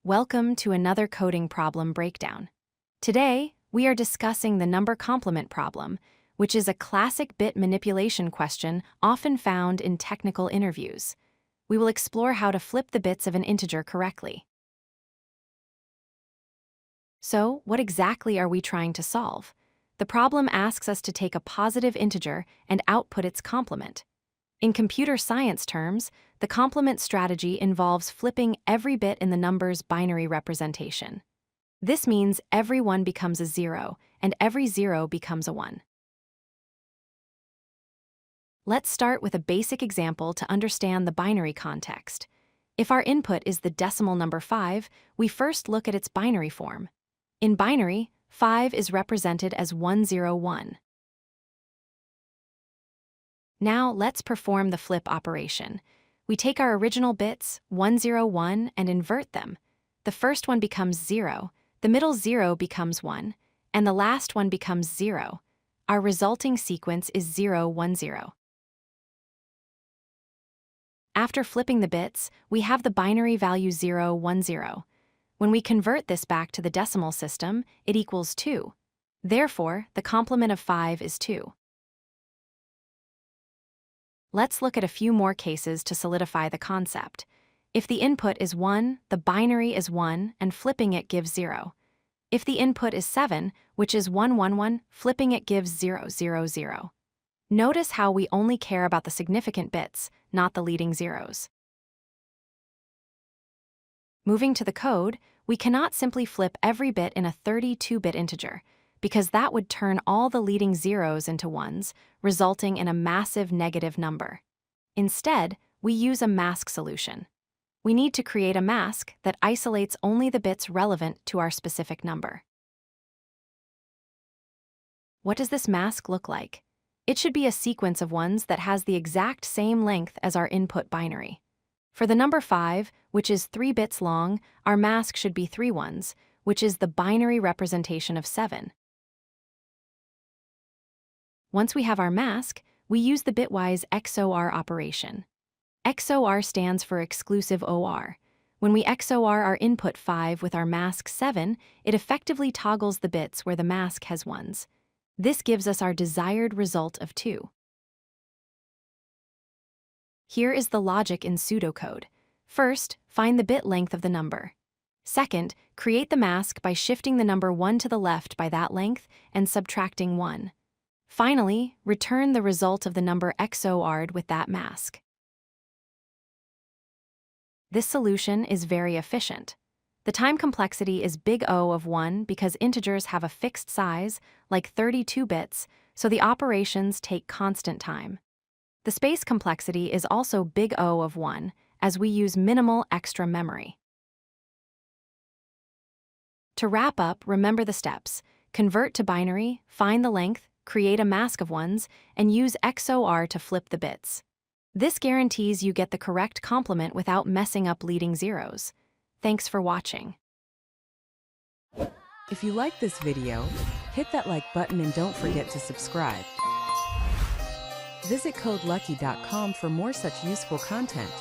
Welcome to another coding problem breakdown. Today, we are discussing the number complement problem, which is a classic bit manipulation question often found in technical interviews. We will explore how to flip the bits of an integer correctly. So, what exactly are we trying to solve? The problem asks us to take a positive integer and output its complement. In computer science terms, the complement strategy involves flipping every bit in the number's binary representation. This means every 1 becomes a 0, and every 0 becomes a 1. Let's start with a basic example to understand the binary context. If our input is the decimal number 5, we first look at its binary form. In binary, 5 is represented as 101. Now let's perform the flip operation. We take our original bits, 101, and invert them. The first one becomes 0, the middle 0 becomes 1, and the last one becomes 0. Our resulting sequence is 010. After flipping the bits, we have the binary value 010. When we convert this back to the decimal system, it equals 2. Therefore, the complement of 5 is 2. Let's look at a few more cases to solidify the concept. If the input is 1, the binary is 1, and flipping it gives 0. If the input is 7, which is 111, flipping it gives 000. Notice how we only care about the significant bits, not the leading zeros. Moving to the code, we cannot simply flip every bit in a 32-bit integer, because that would turn all the leading zeros into ones, resulting in a massive negative number. Instead, we use a mask solution. We need to create a mask that isolates only the bits relevant to our specific number. What does this mask look like? It should be a sequence of ones that has the exact same length as our input binary. For the number 5, which is 3 bits long, our mask should be 3 ones, which is the binary representation of 7. Once we have our mask, we use the Bitwise XOR operation. XOR stands for exclusive OR. When we XOR our input 5 with our mask 7, it effectively toggles the bits where the mask has ones. This gives us our desired result of 2. Here is the logic in pseudocode. First, find the bit length of the number. Second, create the mask by shifting the number 1 to the left by that length and subtracting 1. Finally, return the result of the number XOR'd with that mask. This solution is very efficient. The time complexity is big O of 1 because integers have a fixed size, like 32 bits, so the operations take constant time. The space complexity is also big O of 1, as we use minimal extra memory. To wrap up, remember the steps. Convert to binary, find the length, create a mask of ones, and use XOR to flip the bits. This guarantees you get the correct complement without messing up leading zeros. Thanks for watching. If you like this video, hit that like button and don't forget to subscribe. Visit codelucky.com for more such useful content.